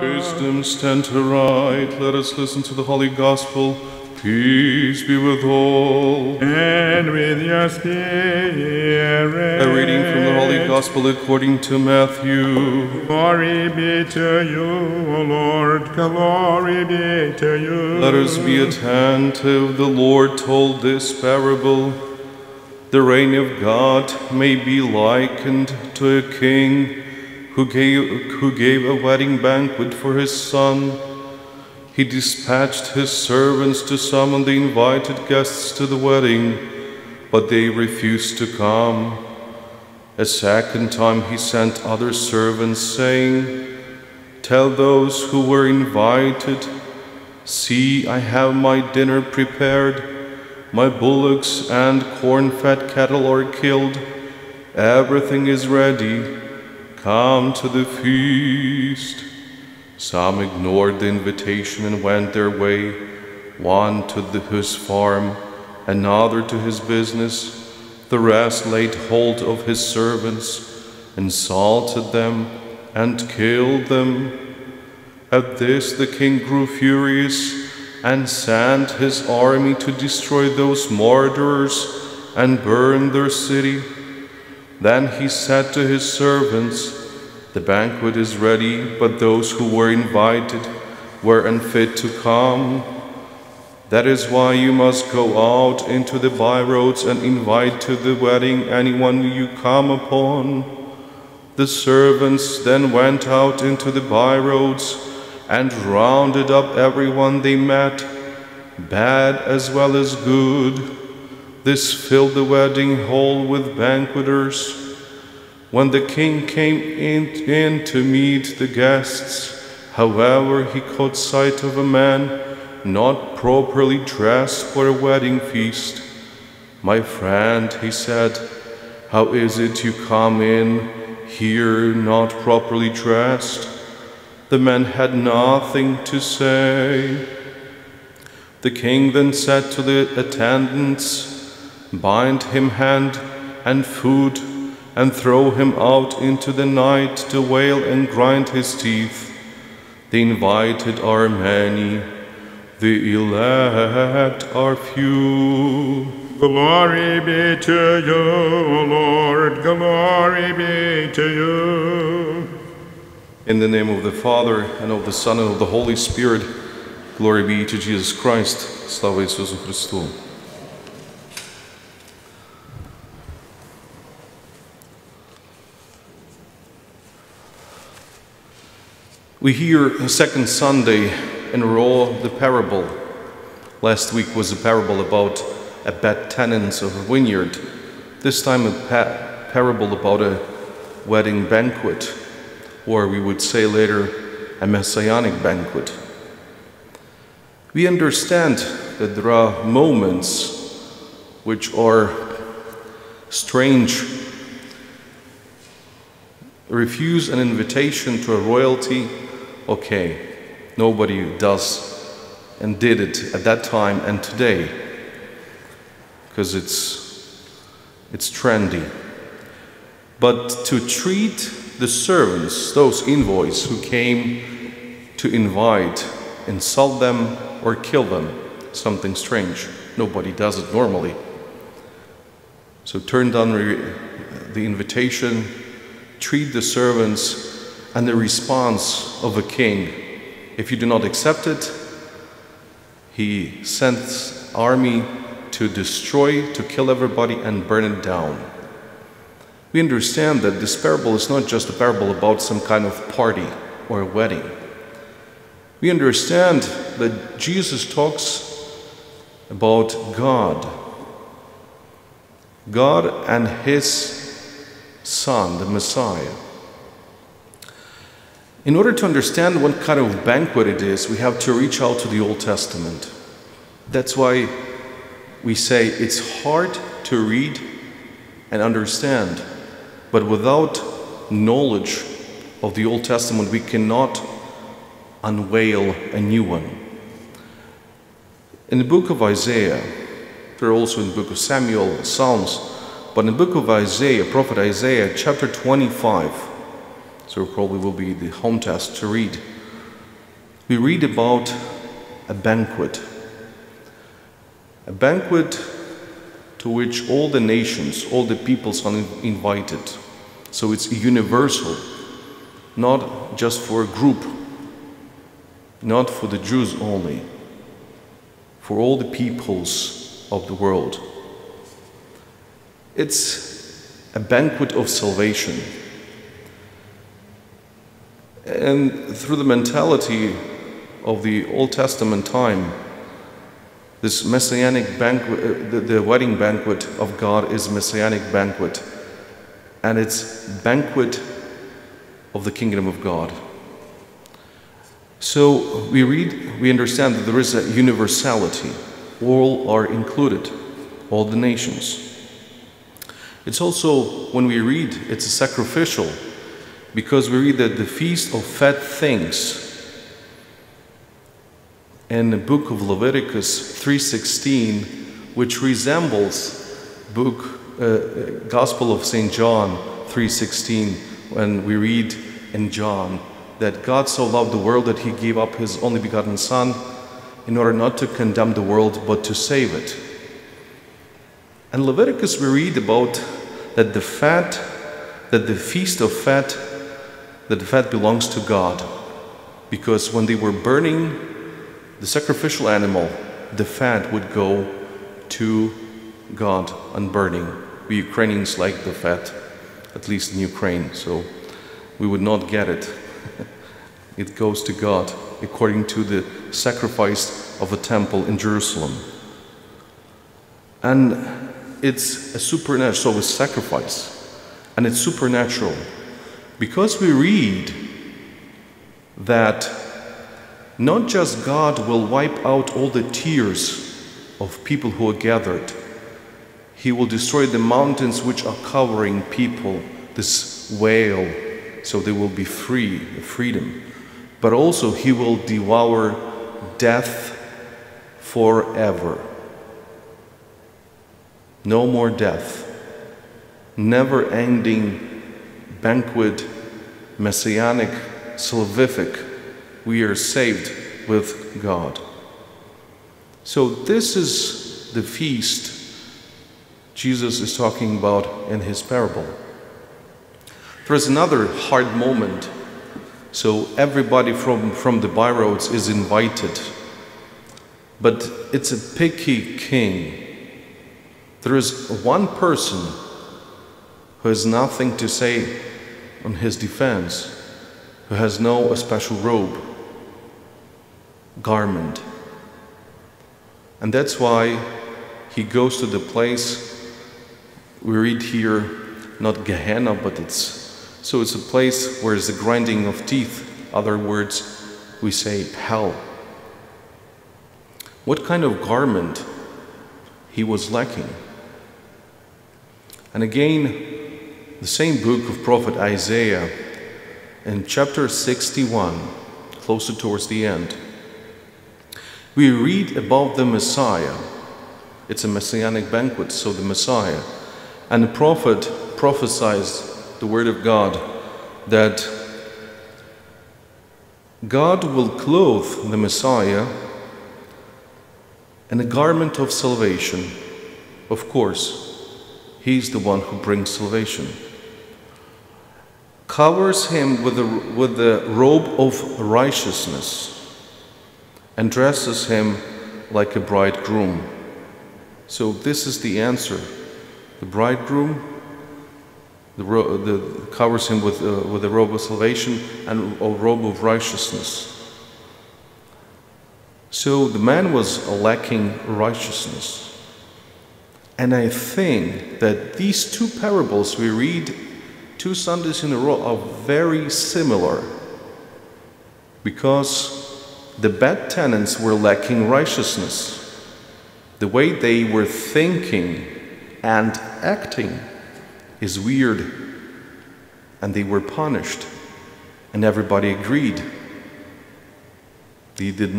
Wisdom, stand to right. Let us listen to the Holy Gospel. Peace be with all. And with your spirit. A reading from the Holy Gospel according to Matthew. Glory be to you, O Lord. Glory be to you. Let us be attentive. The Lord told this parable. The reign of God may be likened to a king who gave a wedding banquet for his son. He dispatched his servants to summon the invited guests to the wedding, but they refused to come. A second time he sent other servants, saying, "Tell those who were invited, 'See, I have my dinner prepared. My bullocks and corn-fed cattle are killed. Everything is ready. Come to the feast.' Some ignored the invitation and went their way, one to his farm, another to his business. The rest laid hold of his servants, insulted them, and killed them. At this the king grew furious and sent his army to destroy those murderers and burn their city. Then he said to his servants, 'The banquet is ready, but those who were invited were unfit to come. That is why you must go out into the byroads and invite to the wedding anyone you come upon.' The servants then went out into the byroads and rounded up everyone they met, bad as well as good. This filled the wedding hall with banqueters. When the king came in to meet the guests, however, he caught sight of a man not properly dressed for a wedding feast. 'My friend,' he said, 'how is it you come in here not properly dressed?' The man had nothing to say. The king then said to the attendants, 'Bind him hand and foot and throw him out into the night to wail and grind his teeth. The invited are many, the elect are few.'" Glory be to you, O Lord. Glory be to you. In the name of the Father, and of the Son, and of the Holy Spirit, glory be to Jesus Christ. Slava Isusu Christu. We hear the second Sunday in a row the parable. Last week was a parable about a bad tenant of a vineyard. This time a parable about a wedding banquet, or we would say later, a messianic banquet. We understand that there are moments which are strange. Refuse an invitation to a royalty, okay, nobody does and did it at that time and today, because it's trendy. But to treat the servants, those envoys who came to invite, insult them or kill them, something strange. Nobody does it normally. So turn down the invitation, treat the servants, and the response of a king. If you do not accept it, he sends army to destroy, to kill everybody and burn it down. We understand that this parable is not just a parable about some kind of party or a wedding. We understand that Jesus talks about God and his Son, the Messiah. In order to understand what kind of banquet it is, we have to reach out to the Old Testament. That's why we say it's hard to read and understand, but without knowledge of the Old Testament, we cannot unveil a new one. In the book of Isaiah, they're also in the book of Samuel, Psalms, but in the book of Isaiah, prophet Isaiah, chapter 25, so it probably will be the home test to read. we read about a banquet to which all the nations, all the peoples are invited. So it's universal, not just for a group, not for the Jews only, for all the peoples of the world. It's a banquet of salvation. And through the mentality of the Old Testament time, this messianic banquet, the wedding banquet of God is a messianic banquet, and it's banquet of the kingdom of God. So we understand that there is a universality. All are included, all the nations. It's also, when we read, it's a sacrificial, because we read that the feast of fat things in the book of Leviticus 3:16, which resembles Gospel of St. John 3:16, when we read in John that God so loved the world that he gave up his only begotten Son in order not to condemn the world but to save it. In Leviticus we read about that the feast of fat, that the fat belongs to God, because when they were burning the sacrificial animal, the fat would go to God on burning. We Ukrainians like the fat, at least in Ukraine, so we would not get it. It goes to God according to the sacrifice of a temple in Jerusalem. And it's a supernatural, so it's sacrifice, and it's supernatural, because we read that not just God will wipe out all the tears of people who are gathered. He will destroy the mountains which are covering people, this veil, so they will be free, freedom. But also he will devour death forever. No more death. Never-ending banquet, messianic, salvific. We are saved with God. So this is the feast Jesus is talking about in his parable. There is another hard moment. So everybody from the byroads is invited. But it's a picky king. There is one person who has nothing to say on his defense, who has no special robe, garment. And that's why he goes to the place we read here, not Gehenna, but it's a place where it's the grinding of teeth. Other words, we say hell. What kind of garment he was lacking? And again, the same book of prophet Isaiah, in chapter 61, closer towards the end, we read about the Messiah. It's a messianic banquet, so the Messiah. And the prophet prophesies the word of God that God will clothe the Messiah in a garment of salvation. Of course, he's the one who brings salvation. Covers him with the robe of righteousness and dresses him like a bridegroom. So this is the answer. The bridegroom covers him with a robe of salvation and a robe of righteousness. So the man was lacking righteousness. And I think that these two parables we read 2 Sundays in a row are very similar, because the bad tenants were lacking righteousness. The way they were thinking and acting is weird, and they were punished, and everybody agreed. They did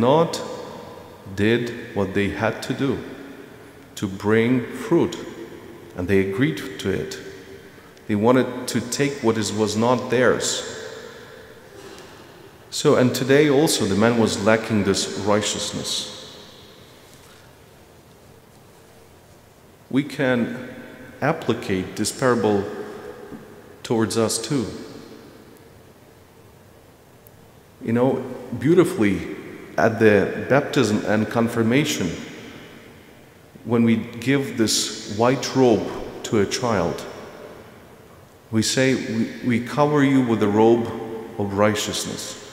what they had to do to bring fruit, and they agreed to it. They wanted to take what was not theirs. So, and today also the man was lacking this righteousness. We can applicate this parable towards us too. You know, beautifully at the baptism and confirmation, when we give this white robe to a child, we say, we cover you with the robe of righteousness.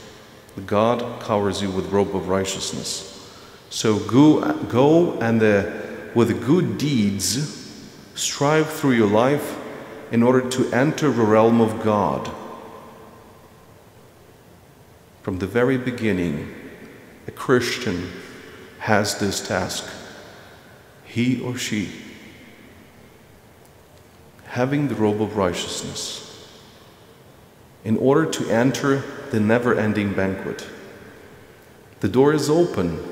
God covers you with robe of righteousness. So go and with good deeds strive through your life in order to enter the realm of God. From the very beginning, a Christian has this task. He or she, having the robe of righteousness, in order to enter the never-ending banquet. The door is open,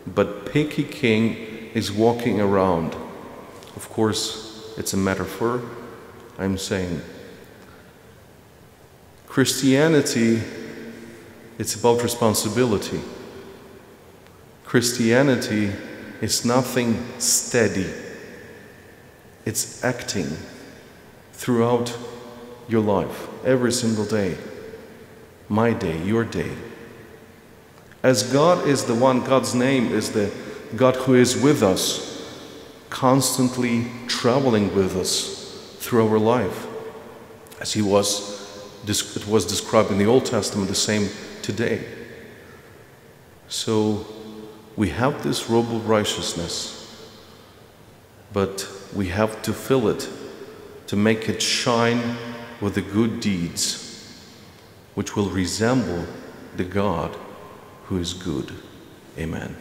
but Picky King is walking around. Of course, it's a metaphor. I'm saying Christianity, it's about responsibility. Christianity is nothing steady. It's acting throughout your life, every single day. My day, your day. As God is the one, God's name is the God who is with us, constantly traveling with us through our life. As it was described in the Old Testament, the same today. So we have this robe of righteousness, but we have to fill it, to make it shine with the good deeds, which will resemble the God who is good. Amen.